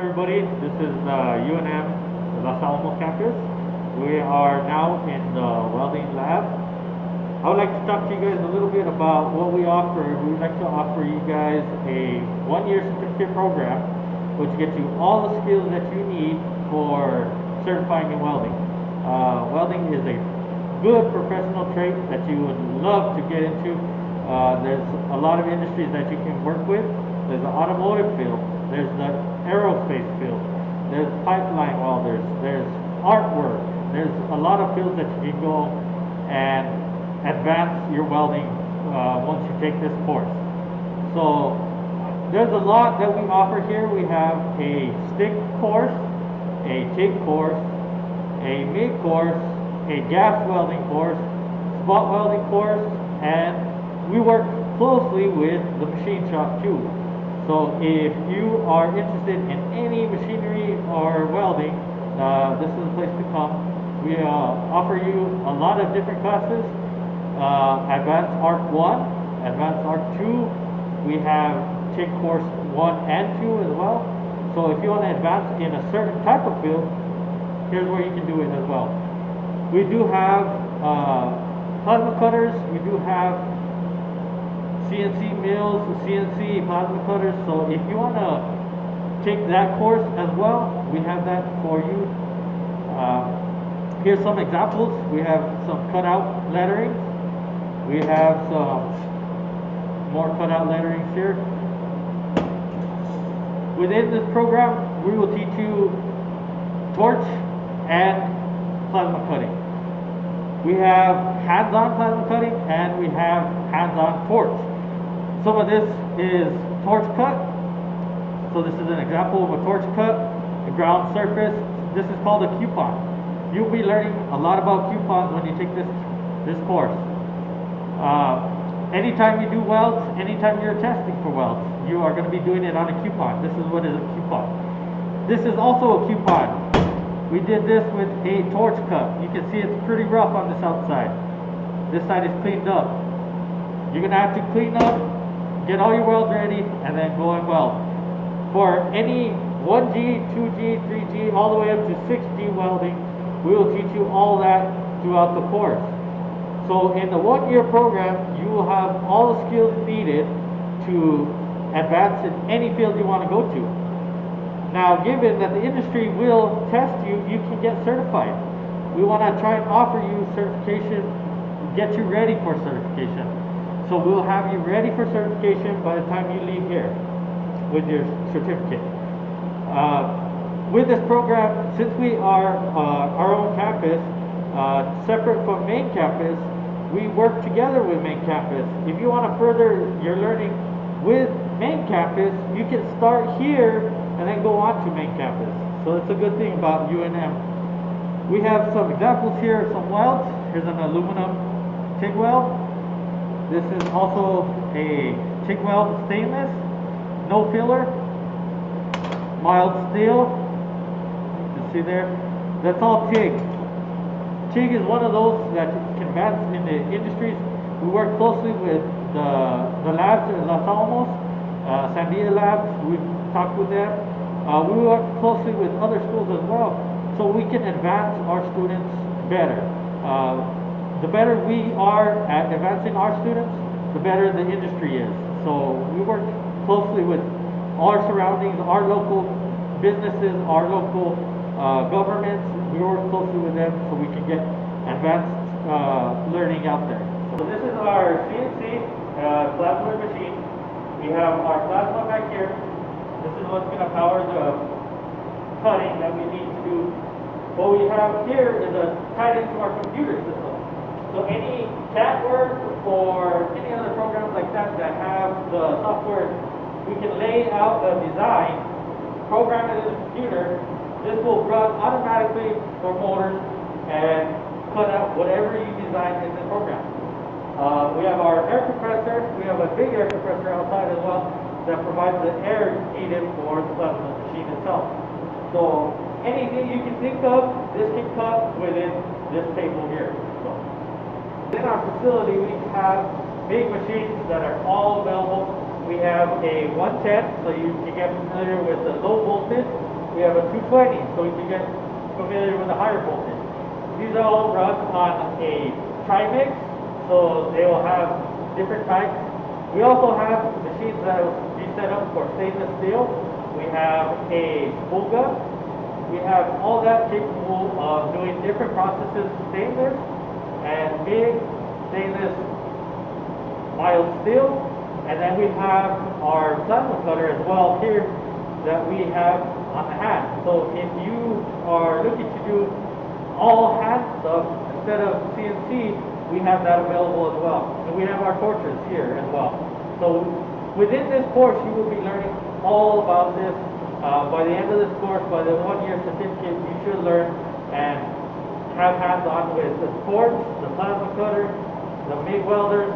everybody. This is UNM Los Alamos campus. We are now in the welding lab. I would like to talk to you guys a little bit about what we offer. We would like to offer you guys a one-year certificate program, which gets you all the skills that you need for certifying in welding. Welding is a good professional trade that you would love to get into. There's a lot of industries that you can work with. There's the automotive field, there's the aerospace field, there's pipeline welders, there's artwork, there's a lot of fields that you can go and advance your welding once you take this course. So there's a lot that we offer here. We have a stick course, a TIG course, a MIG course, a gas welding course, spot welding course, and we work closely with the machine shop too. So if you are interested in any machinery or welding, this is the place to come. We offer you a lot of different classes. Advanced Arc 1, Advanced Arc 2, we have TIG course 1 and 2 as well. So if you want to advance in a certain type of field, here's where you can do it as well. We do have plasma cutters, we do have CNC mills, CNC plasma cutters. So if you want to take that course as well, we have that for you. Here's some examples. We have some cutout letterings. We have some more cutout letterings here. Within this program, we will teach you torch and plasma cutting. We have hands-on plasma cutting and we have hands-on torch. Some of this is torch cut. So this is an example of a torch cut, a ground surface. This is called a coupon. You'll be learning a lot about coupons when you take this course. Anytime you do welds, anytime you're testing for welds, you are going to be doing it on a coupon. This is what is a coupon. This is also a coupon. We did this with a torch cut. You can see it's pretty rough on this outside. This side is cleaned up. You're going to have to clean up, get all your welds ready, and then go and weld. For any 1G, 2G, 3G, all the way up to 6G welding, we will teach you all that throughout the course. So in the one-year program, you will have all the skills needed to advance in any field you want to go to. Now, given that the industry will test you, you can get certified. We want to try and offer you certification, get you ready for certification. So we'll have you ready for certification by the time you leave here with your certificate. With this program, since we are our own campus, separate from main campus, we work together with main campus. If you want to further your learning with main campus, you can start here and then go on to main campus. So it's a good thing about UNM. We have some examples here of some welds. Here's an aluminum TIG weld. This is also a TIG weld stainless, no filler, mild steel. You can see there. That's all TIG. TIG is one of those that can advance in the industries. We work closely with the labs in Los Alamos, Sandia Labs. We've talked with them. We work closely with other schools as well, so we can advance our students better. The better we are at advancing our students, the better the industry is. So we work closely with our surroundings, our local businesses, our local governments. We work closely with them so we can get advanced learning out there. So this is our CNC plasma machine. We have our plasma back here. This is what's going to power the cutting that we need to do. What we have here is tied into our computer system. So any CAD work or any other programs like that that have the software, we can lay out a design, program it in the computer. This will run automatically for motors and cut out whatever you design in the program. We have our air compressor. We have a big air compressor outside as well that provides the air needed for the plasma machine itself. So anything you can think of, this can cut within this table here. So in our facility, we have big machines that are all available. We have a 110, so you can get familiar with the low voltage. We have a 220, so you can get familiar with the higher voltage. These are all run on a trimix, so they will have different types. We also have machines that will be set up for stainless steel. We have a spool gun. We have all that capable of doing different processes, stainless and big stainless mild steel. And then we have our plasma cutter as well here that we have on the hand. So if you are looking to do all hand stuff instead of CNC, we have that available as well. And we have our torches here as well. So within this course, you will be learning all about this. By the end of this course, by the 1-year certificate, you should learn and have hands-on with the torch, the plasma cutter, the MIG welders,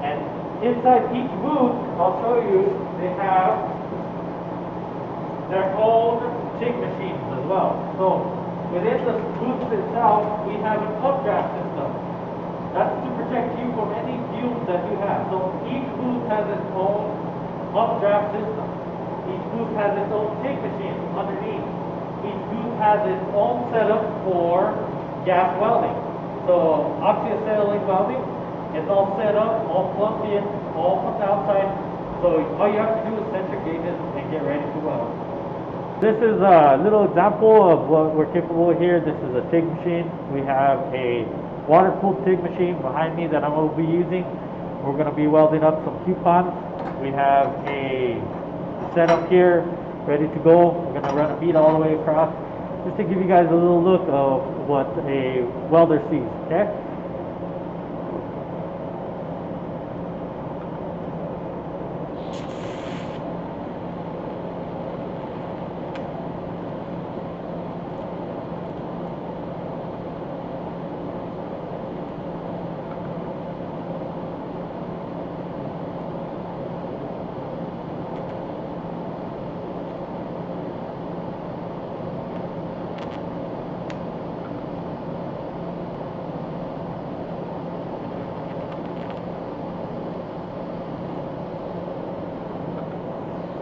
and inside each booth, I'll show you, they have their own TIG machines as well. So within the booth itself, we have an updraft system. That's to protect you from any fumes that you have. So each booth has its own updraft system. Each booth has its own TIG machine underneath. Each booth has its own setup for gas welding. So oxyacetylene welding, it's all set up, all plugged in, all from the outside. So all you have to do is set your gauges and get ready to weld. This is a little example of what we're capable of here. This is a TIG machine. We have a water-cooled TIG machine behind me that I will be using. We're going to be welding up some coupons. We have a setup here ready to go. We're going to run a bead all the way across just to give you guys a little look of what a welder sees, okay?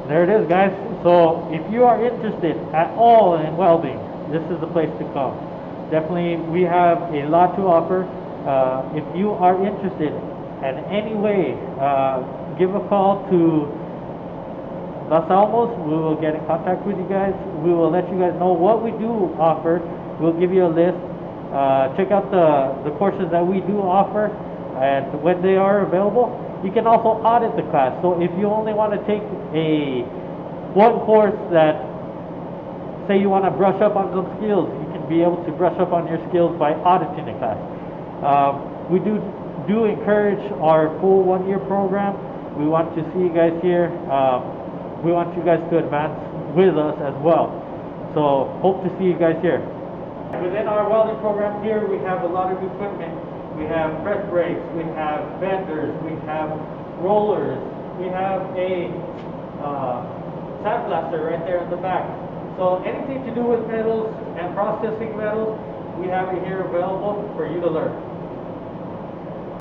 There it is, guys. So if you are interested at all in welding, this is the place to come. Definitely, we have a lot to offer. If you are interested in any way, give a call to Los Alamos. We will get in contact with you guys. We will let you guys know what we do offer. We'll give you a list. Check out the courses that we do offer and when they are available. You can also audit the class. So if you only want to take one course that, say you want to brush up on some skills, you can be able to brush up on your skills by auditing the class. We do encourage our full 1-year program. We want to see you guys here. We want you guys to advance with us as well. So hope to see you guys here. Within our welding program here, we have a lot of equipment. We have press brakes, we have benders, we have rollers, we have a sandblaster right there in the back. So anything to do with metals and processing metals, we have it here available for you to learn.